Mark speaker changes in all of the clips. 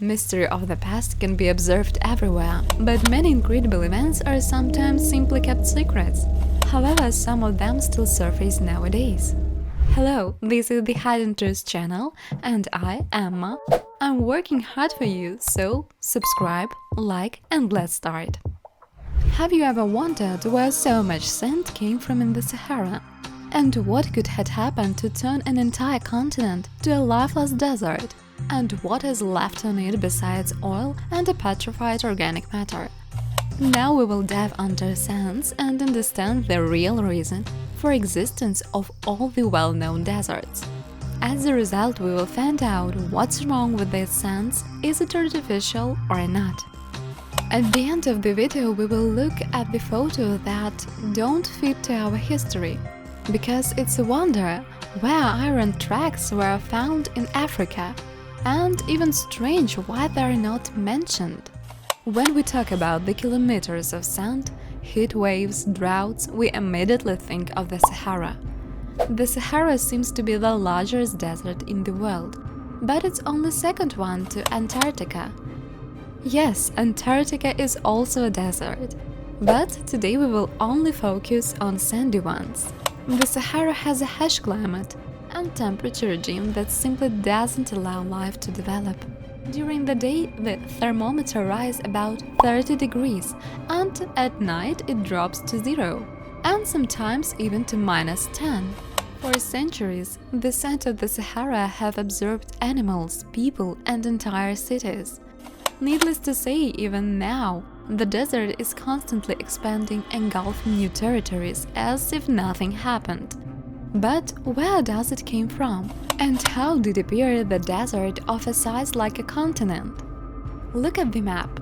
Speaker 1: Mystery of the past can be observed everywhere, but many incredible events are sometimes simply kept secrets. However, some of them still surface nowadays. Hello, this is the hiddentruth channel, and I, Emma, I'm working hard for you, so subscribe, like, and let's start. Have you ever wondered where so much sand came from in the Sahara? And what could have happened to turn an entire continent to a lifeless desert? And what is left on it besides oil and a petrified organic matter? Now we will dive under sands and understand the real reason for existence of all the well-known deserts. As a result, we will find out what's wrong with these sands, is it artificial or not. At the end of the video, we will look at the photos that don't fit to our history, because it's a wonder where iron tracks were found in Africa, and even strange why they're not mentioned. When we talk about the kilometers of sand, heat waves, droughts, we immediately think of the Sahara. The Sahara seems to be the largest desert in the world, but it's only second one to Antarctica. Yes, Antarctica is also a desert, but today we will only focus on sandy ones. The Sahara has a harsh climate and temperature regime that simply doesn't allow life to develop. During the day, the thermometer rises about 30 degrees, and at night it drops to 0, and sometimes even to -10. For centuries, the sands of the Sahara have absorbed animals, people, and entire cities. Needless to say, even now, the desert is constantly expanding, engulfing new territories as if nothing happened. But where does it came from? And how did it appear the desert of a size like a continent? Look at the map.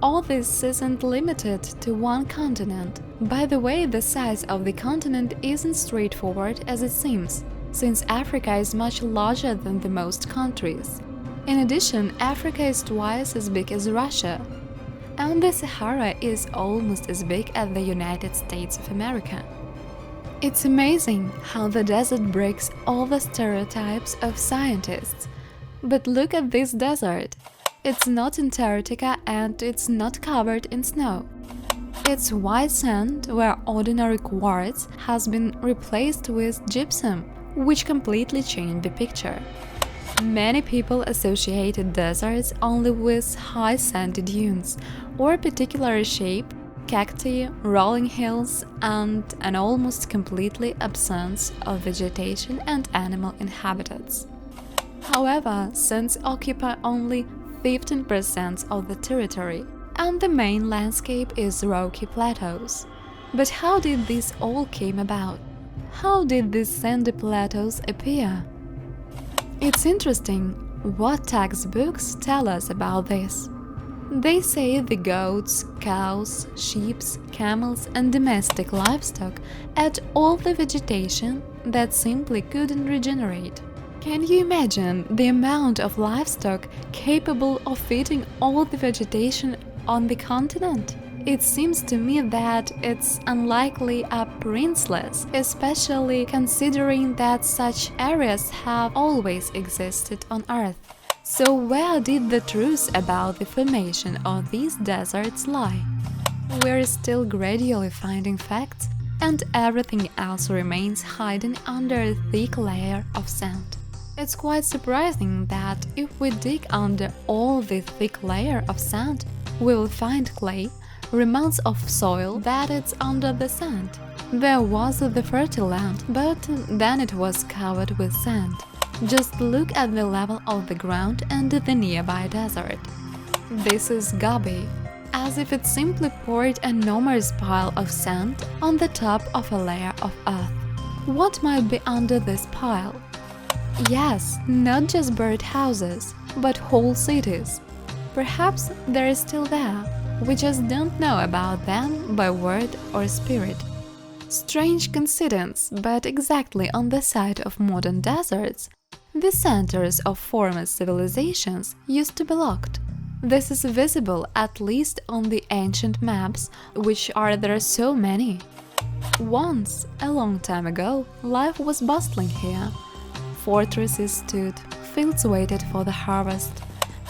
Speaker 1: All this isn't limited to one continent. By the way, the size of the continent isn't straightforward as it seems, since Africa is much larger than the most countries. In addition, Africa is twice as big as Russia, and the Sahara is almost as big as the United States of America. It's amazing how the desert breaks all the stereotypes of scientists. But look at this desert. It's not Antarctica and it's not covered in snow. It's white sand where ordinary quartz has been replaced with gypsum, which completely changed the picture. Many people associated deserts only with high sandy dunes or a particular shape, cacti, rolling hills, and an almost completely absence of vegetation and animal inhabitants. However, sands occupy only 15% of the territory, and the main landscape is rocky plateaus. But how did this all came about? How did these sandy plateaus appear? It's interesting what textbooks tell us about this. They say the goats, cows, sheep, camels and domestic livestock ate all the vegetation that simply couldn't regenerate. Can you imagine the amount of livestock capable of eating all the vegetation on the continent? It seems to me that it's unlikely or priceless, especially considering that such areas have always existed on Earth. So where did the truth about the formation of these deserts lie? We're still gradually finding facts, and everything else remains hidden under a thick layer of sand. It's quite surprising that if we dig under all the thick layer of sand, we will find clay, remounts of soil that it's under the sand. There was the fertile land, but then it was covered with sand. Just look at the level of the ground and the nearby desert. This is Gobi, as if it simply poured an enormous pile of sand on the top of a layer of earth. What might be under this pile? Yes, not just bird houses, but whole cities. Perhaps they're still there, we just don't know about them by word or spirit. Strange coincidence, but exactly on the site of modern deserts, the centers of former civilizations used to be locked. This is visible at least on the ancient maps, which are there so many. Once, a long time ago, life was bustling here. Fortresses stood, fields waited for the harvest,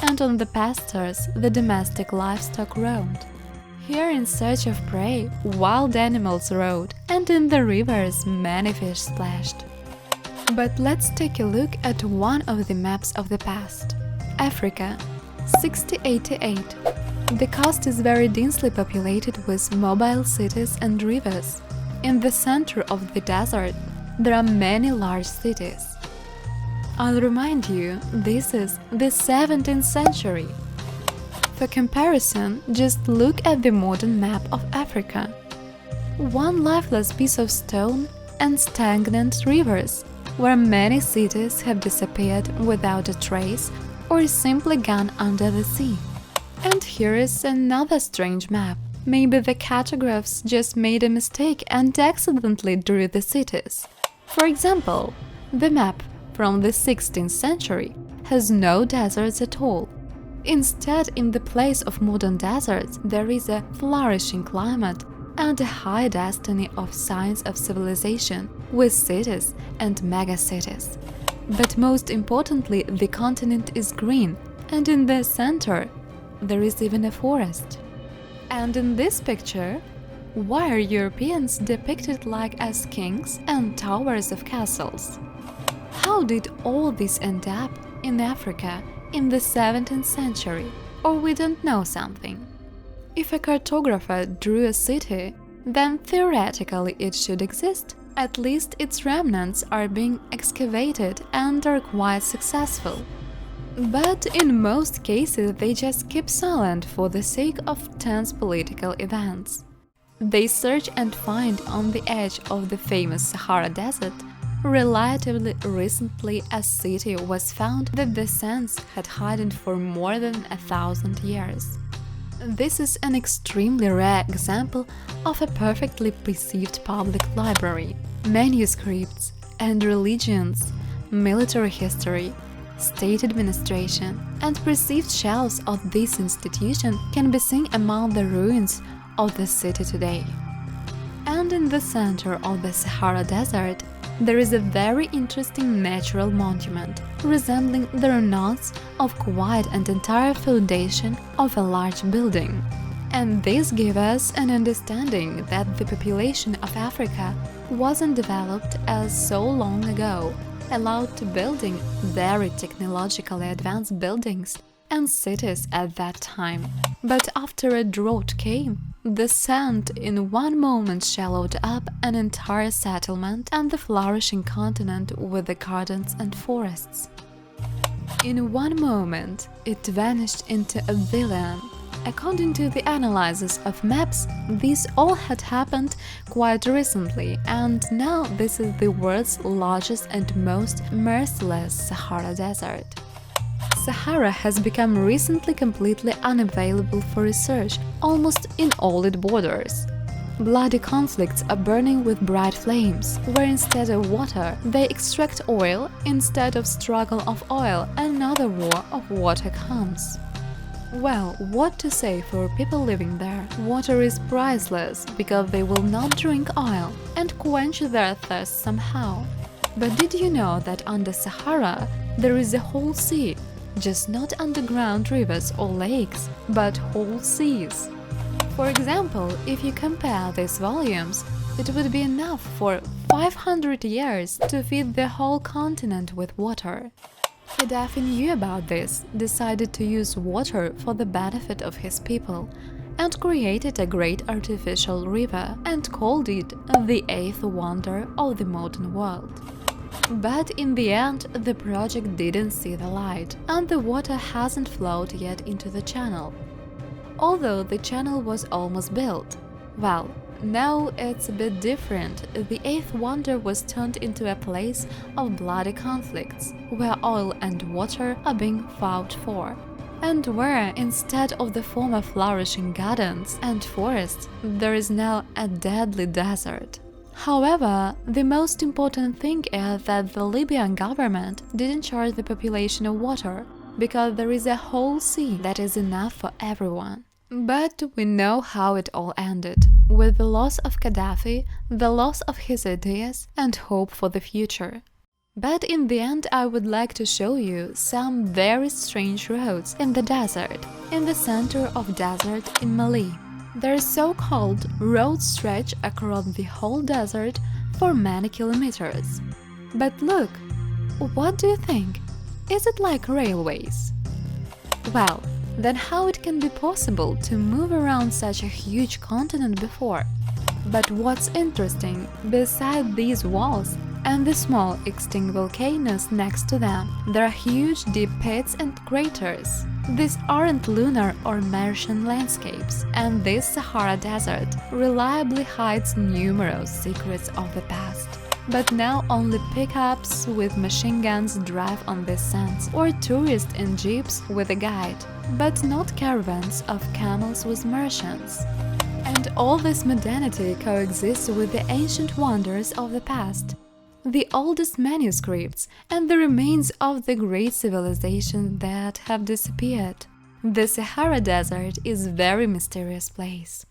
Speaker 1: and on the pastures the domestic livestock roamed. Here in search of prey, wild animals rode, and in the rivers many fish splashed. But let's take a look at one of the maps of the past. Africa, 6088. The coast is very densely populated with mobile cities and rivers. In the center of the desert, there are many large cities. I'll remind you, this is the 17th century. For comparison, just look at the modern map of Africa. One lifeless piece of stone and stagnant rivers, where many cities have disappeared without a trace or simply gone under the sea. And here is another strange map. Maybe the cartographers just made a mistake and accidentally drew the cities. For example, the map from the 16th century has no deserts at all. Instead, in the place of modern deserts, there is a flourishing climate and a high destiny of signs of civilization, with cities and megacities. But most importantly, the continent is green, and in the center, there is even a forest. And in this picture, why are Europeans depicted like as kings and towers of castles? How did all this end up in Africa in the 17th century? Or we don't know something? If a cartographer drew a city, then theoretically it should exist. At least its remnants are being excavated and are quite successful. But in most cases they just keep silent for the sake of tense political events. They search and find on the edge of the famous Sahara Desert. Relatively recently a city was found that the sands had hidden for more than 1,000 years. This is an extremely rare example of a perfectly preserved public library. Manuscripts and religions, military history, state administration, and perceived shelves of this institution can be seen among the ruins of the city today. And in the center of the Sahara Desert, there is a very interesting natural monument, resembling the remounts of quite an entire foundation of a large building. And this gives us an understanding that the population of Africa wasn't developed as so long ago, allowed to building very technologically advanced buildings and cities at that time. But after a drought came, the sand in one moment swallowed up an entire settlement and the flourishing continent with the gardens and forests. In one moment, it vanished into oblivion. According to the analysis of maps, this all had happened quite recently, and now this is the world's largest and most merciless Sahara Desert. Sahara has become recently completely unavailable for research almost in all its borders. Bloody conflicts are burning with bright flames, where instead of water they extract oil, instead of struggle of oil another war of water comes. Well, what to say for people living there? Water is priceless because they will not drink oil and quench their thirst somehow. But did you know that under Sahara there is a whole sea? Just not underground rivers or lakes, but whole seas. For example, if you compare these volumes, it would be enough for 500 years to feed the whole continent with water. Gaddafi knew about this, decided to use water for the benefit of his people, and created a great artificial river and called it the eighth wonder of the modern world. But in the end, the project didn't see the light, and the water hasn't flowed yet into the channel. Although the channel was almost built. Well, now it's a bit different. The eighth wonder was turned into a place of bloody conflicts, where oil and water are being fought for, and where, instead of the former flourishing gardens and forests, there is now a deadly desert. However, the most important thing is that the Libyan government didn't charge the population of water, because there is a whole sea that is enough for everyone. But we know how it all ended, with the loss of Gaddafi, the loss of his ideas and hope for the future. But in the end, I would like to show you some very strange roads in the desert, in the center of desert in Mali. Their so-called roads stretch across the whole desert for many kilometers. But look, what do you think? Is it like railways? Well, then how it can be possible to move around such a huge continent before? But what's interesting, beside these walls and the small extinct volcanoes next to them, there are huge deep pits and craters. These aren't lunar or Martian landscapes, and this Sahara Desert reliably hides numerous secrets of the past. But now only pickups with machine guns drive on these sands, or tourists in jeeps with a guide, but not caravans of camels with Martians. And all this modernity coexists with the ancient wonders of the past, the oldest manuscripts and the remains of the great civilizations that have disappeared. The Sahara Desert is a very mysterious place.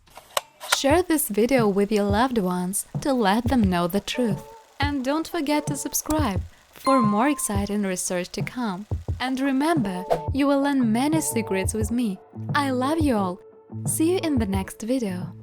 Speaker 1: Share this video with your loved ones to let them know the truth. And don't forget to subscribe for more exciting research to come. And remember, you will learn many secrets with me. I love you all. See you in the next video.